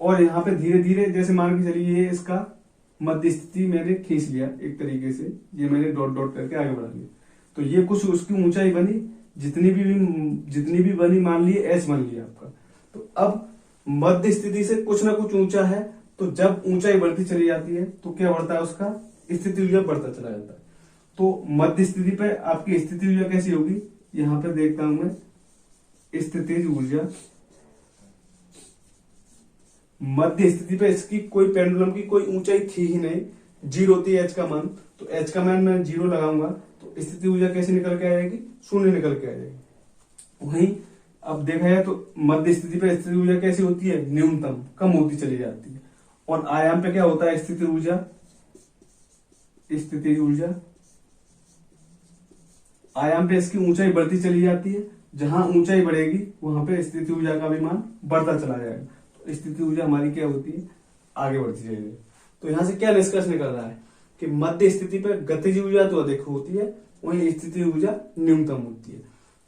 और यहाँ पे धीरे धीरे जैसे मान के चलिए ये इसका मध्य स्थिति मैंने खींच लिया एक तरीके से, ये मैंने डॉट डॉट करके आगे बढ़ा लिया, तो ये कुछ उसकी ऊंचाई बनी, जितनी भी बनी, मान लिए h बन लिया आपका। तो अब मध्य स्थिति से कुछ ना कुछ ऊंचा है, तो जब ऊंचाई बढ़ती चली जाती है तो क्या बढ़ता है, उसका स्थिति ऊर्जा बढ़ता चला जाता है। तो मध्य स्थिति पे आपकी स्थिति ऊर्जा कैसी होगी, यहां पे देखता हूं मैं, स्थितिज ऊर्जा मध्य स्थिति पे इसकी कोई पेंडुलम की कोई ऊंचाई थी ही नहीं, जीरो थी h का मान, तो h का मान मैं जीरो लगाऊंगा तो स्थिति ऊर्जा कैसे निकल के आएगी, शून्य निकल के आ जाएगी। वहीं अब देखा जाए तो मध्य स्थिति पे स्थिति ऊर्जा कैसी होती है, न्यूनतम, कम होती चली जाती है। और आयाम पे क्या होता है, स्थिति ऊर्जा आयाम पे इसकी ऊंचाई बढ़ती चली जाती है, जहां ऊंचाई बढ़ेगी वहां पे स्थिति ऊर्जा का भी मान बढ़ता चला जाएगा। तो स्थिति ऊर्जा हमारी क्या होती है, आगे बढ़ती जाएगी। तो यहां से क्या निष्कर्ष निकल रहा है कि मध्य स्थिति पर गतिज ऊर्जा तो अधिक होती है, वहीं स्थिति ऊर्जा न्यूनतम होती है।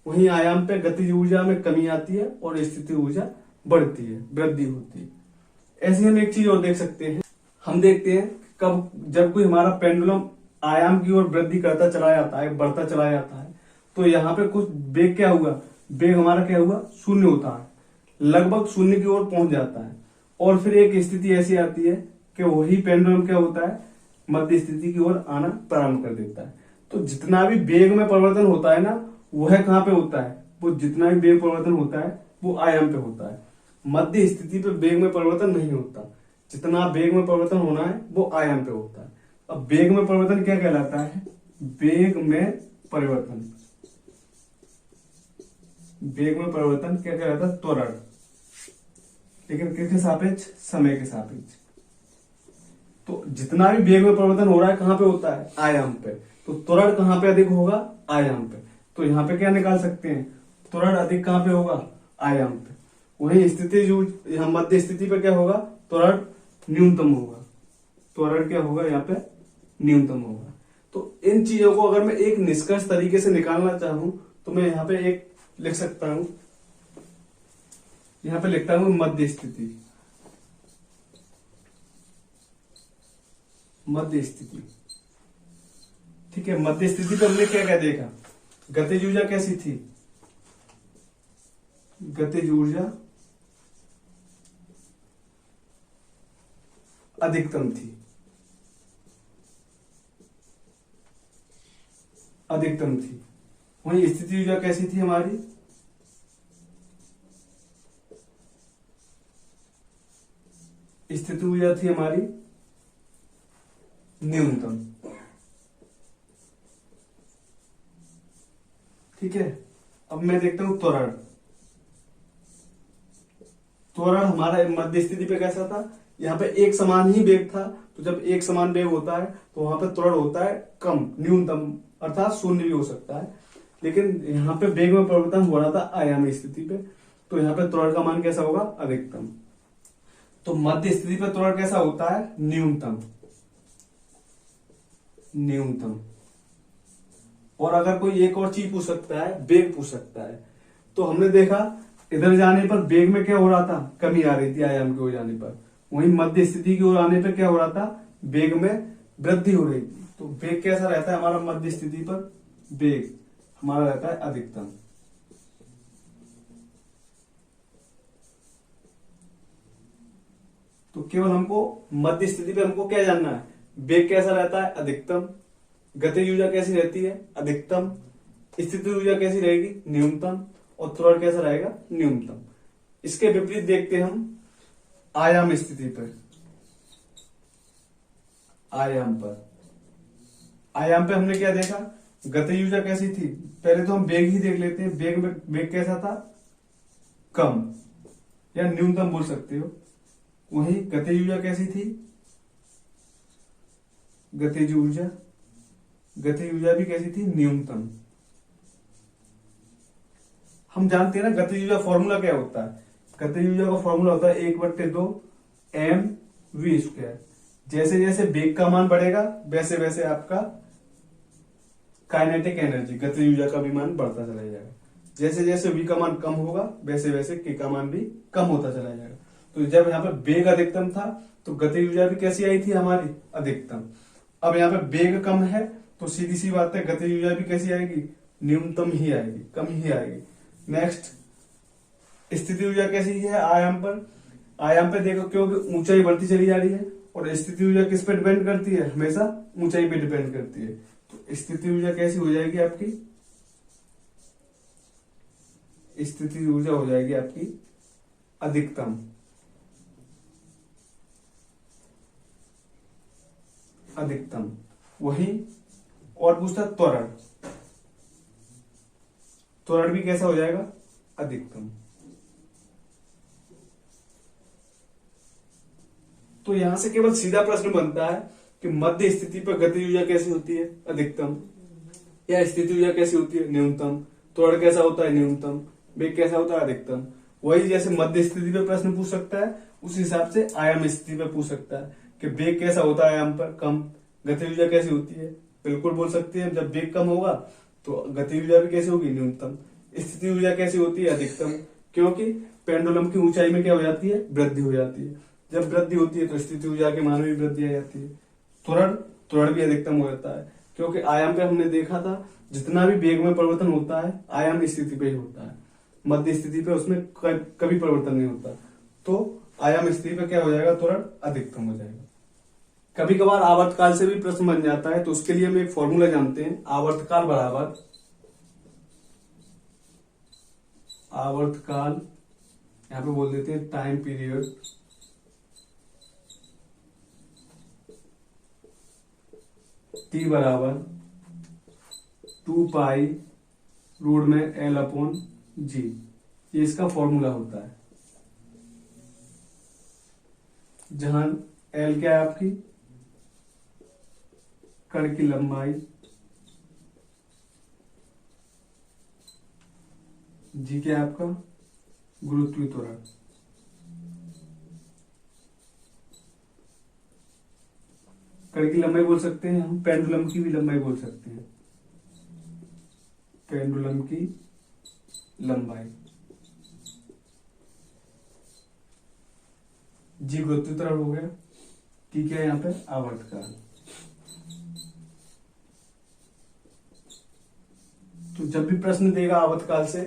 वहीं आयाम पे गतिज ऊर्जा में कमी आती है और स्थिति ऊर्जा बढ़ती है, वृद्धि होती है। ऐसे हम एक चीज और देख सकते हैं, हम देखते हैं कब जब कोई हमारा पेंडुलम आयाम की ओर वृद्धि करता चला जाता है, बढ़ता चला जाता है, तो यहाँ पे कुछ वेग क्या हुआ, वेग हमारा क्या हुआ, शून्य होता है, लगभग शून्य की ओर पहुंच जाता है। और फिर एक स्थिति ऐसी आती है कि वही पेंडुलम क्या होता है, मध्य स्थिति की ओर आना प्रारंभ कर देता है। तो जितना भी वेग में परिवर्तन होता है ना, वह कहाँ पे होता है, वो जितना भी वेग परिवर्तन होता है वो आयाम पे होता है। मध्य स्थिति पे वेग में परिवर्तन नहीं होता, जितना वेग में परिवर्तन होना है वो आयाम पे होता है। अब वेग में परिवर्तन क्या कहलाता है, वेग में परिवर्तन क्या कहलाता है, त्वरण, लेकिन किसके सापेक्ष, समय के सापेक्ष। तो जितना भी वेग में परिवर्तन हो रहा है कहां पे होता है, आयाम पे। तो त्वरण कहां पे अधिक होगा, आयाम पे। तो यहाँ पे क्या निकाल सकते हैं, त्वरण अधिक कहां पे होगा, आयाम पे। वही स्थिति यहाँ मध्य स्थिति पे क्या होगा, त्वरण न्यूनतम होगा, त्वरण क्या होगा यहाँ पे, न्यूनतम होगा। तो इन चीजों को अगर मैं एक निष्कर्ष तरीके से निकालना चाहूं तो मैं यहाँ पे एक लिख सकता हूं, यहाँ पे लिखता हूं मध्य स्थिति, ठीक है। मध्य स्थिति पर हमने क्या क्या देखा, गतिज ऊर्जा कैसी थी, गतिज ऊर्जा अधिकतम थी, वहीं स्थिति ऊर्जा कैसी थी हमारी, स्थिति ऊर्जा थी हमारी न्यूनतम, ठीक है। अब मैं देखता हूं त्वरण हमारा मध्य स्थिति पे कैसा था, यहाँ पे एक समान ही वेग था, तो जब एक समान वेग होता है तो वहां पे त्वरण होता है कम, न्यूनतम, अर्थात शून्य भी हो सकता है। लेकिन यहाँ पे वेग में परिवर्तन हो रहा था आयामी स्थिति पे, तो यहाँ पे त्वरण का मान कैसा होगा, अधिकतम। तो मध्य स्थिति पे त्वरण कैसा होता है, न्यूनतम। और अगर कोई एक और चीज पूछ सकता है, वेग पूछ सकता है, तो हमने देखा इधर जाने पर वेग में क्या हो रहा था, कमी आ रही थी आयाम की ओर जाने पर, वहीं मध्य स्थिति की ओर आने पर क्या हो रहा था, वेग में वृद्धि हो रही थी। तो वेग कैसा रहता है हमारा मध्य स्थिति पर, वेग हमारा रहता है अधिकतम। तो केवल हमको मध्य स्थिति पे हमको क्या जानना है, वेग कैसा रहता है, अधिकतम। गतिज ऊर्जा कैसी रहती है, अधिकतम। स्थितिज ऊर्जा कैसी रहेगी, न्यूनतम। और त्वरण कैसा रहेगा, न्यूनतम। इसके विपरीत देखते हैं हम आयाम स्थिति पर। आयाम पे हमने क्या देखा, गतिज ऊर्जा कैसी थी। पहले तो हम वेग ही देख लेते हैं। वेग कैसा था, कम या न्यूनतम बोल सकते हो। वही गतिज ऊर्जा कैसी थी, गतिज ऊर्जा भी कैसी थी, न्यूनतम। हम जानते हैं ना गतिज ऊर्जा फॉर्मूला क्या होता है। गतिज ऊर्जा का फॉर्मूला होता है 1/2 mv²। जैसे जैसे वेग का मान बढ़ेगा वैसे वैसे आपका काइनेटिक एनर्जी, गतिज ऊर्जा का भी मान बढ़ता चला जाएगा। जैसे जैसे v का मान कम होगा वैसे वैसे k का मान भी कम होता चला जाएगा। तो जब यहाँ पे वेग अधिकतम था तो गतिज ऊर्जा भी कैसी आई थी हमारी, अधिकतम। अब यहाँ पे वेग कम है तो सीधी सी बात है गतिज ऊर्जा भी कैसी आएगी, न्यूनतम ही आएगी, कम ही आएगी। नेक्स्ट स्थिति ऊर्जा कैसी है आयाम पे देखो, क्योंकि ऊंचाई बढ़ती चली जा रही है और स्थिति ऊर्जा किस पे डिपेंड करती है, हमेशा ऊंचाई पे डिपेंड करती है। तो स्थिति ऊर्जा कैसी हो जाएगी आपकी, स्थिति ऊर्जा हो जाएगी आपकी अधिकतम। वही और पूछता त्वरण भी कैसा हो जाएगा, अधिकतम। तो यहां से केवल सीधा प्रश्न बनता है कि मध्य स्थिति पर गतिज ऊर्जा कैसी होती है, अधिकतम। या स्थिति ऊर्जा कैसी होती है, न्यूनतम। त्वरण कैसा होता है, न्यूनतम। वेग कैसा होता है, अधिकतम। वही जैसे मध्य स्थिति पे प्रश्न पूछ सकता है उस हिसाब से आयाम स्थिति पे पूछ सकता है कि वेग कैसा होता है आयाम पर, कम। गतिज ऊर्जा कैसी होती है, बिल्कुल बोल सकते हैं। जब वेग कम होगा तो गतिज ऊर्जा भी कैसी होगी, न्यूनतम। स्थिति ऊर्जा कैसी होती है, अधिकतम। क्योंकि पेंडुलम की ऊंचाई में क्या हो जाती है, वृद्धि हो जाती है। जब वृद्धि होती है तो स्थिति ऊर्जा के मान में भी वृद्धि आ जाती है। त्वरण भी अधिकतम हो जाता है, क्योंकि आयाम पे हमने देखा था जितना भी वेग में परिवर्तन होता है आयाम स्थिति पे ही होता है, मध्य स्थिति पे उसमें कभी परिवर्तन नहीं होता। तो आयाम स्थिति पे क्या हो जाएगा, त्वरण अधिकतम हो जाएगा। कभी कभार आवर्तकाल से भी प्रश्न बन जाता है, तो उसके लिए हम एक फॉर्मूला जानते हैं, आवर्तकाल यहां पे बोल देते हैं टाइम पीरियड T बराबर 2π√L/G। ये इसका फॉर्मूला होता है, जहां L क्या है आपकी कण की लंबाई, G क्या है आपका गुरुत्वीय त्वरण। कण की लंबाई बोल सकते हैं हम, पेंडुलम की भी लंबाई बोल सकते हैं, पेंडुलम की लंबाई। जी गुरुत्वीय त्वरण हो गया, ठीक है। यहाँ पे आवर्तकाल, तो जब भी प्रश्न देगा आवर्तकाल से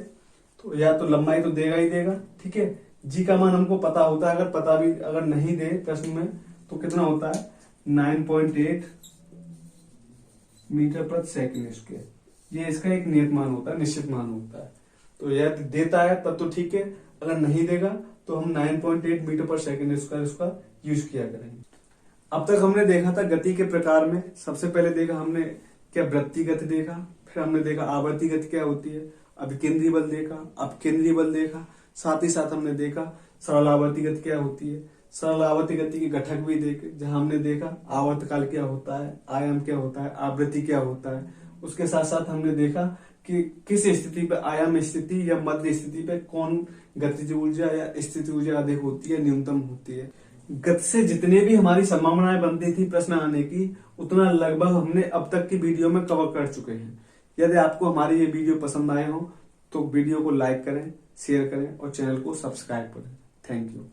तो या तो लंबाई तो देगा ही देगा, ठीक है। जी का मान हमको पता होता है, अगर नहीं दे प्रश्न में तो कितना होता है 9.8 मीटर प्रति सेकंड स्क्वायर। ये इसका एक नियत मान होता है, निश्चित मान होता है। तो यह देता है तब तो ठीक है, अगर नहीं देगा तो हम 9.8 मीटर पर सेकंड स्क्वायर उसका यूज किया करेंगे। अब तक हमने देखा था गति के प्रकार में। सबसे पहले देखा हमने क्या, वृत्तीय गति देखा, फिर हमने देखा आवर्ती गति क्या होती है, अभिकेंद्रीय बल देखा, अपकेंद्रीय बल देखा, साथ ही साथ हमने देखा सरल आवर्ती गति क्या होती है, सरल आवर्ती गति के घटक भी देखे, जहां हमने देखा आवर्तकाल क्या होता है, आयाम क्या होता है, आवृत्ति क्या होता है। उसके साथ साथ हमने देखा कि किस स्थिति पे, आयाम स्थिति या मध्य स्थिति पे कौन गतिज ऊर्जा या स्थिति ऊर्जा अधिक होती है, न्यूनतम होती है। गति से जितने भी हमारी संभावनाएं बनती थी प्रश्न आने की, उतना लगभग हमने अब तक की वीडियो में कवर कर चुके हैं। यदि आपको हमारी ये वीडियो पसंद आए हो तो वीडियो को लाइक करें, शेयर करें और चैनल को सब्सक्राइब करें। Thank you.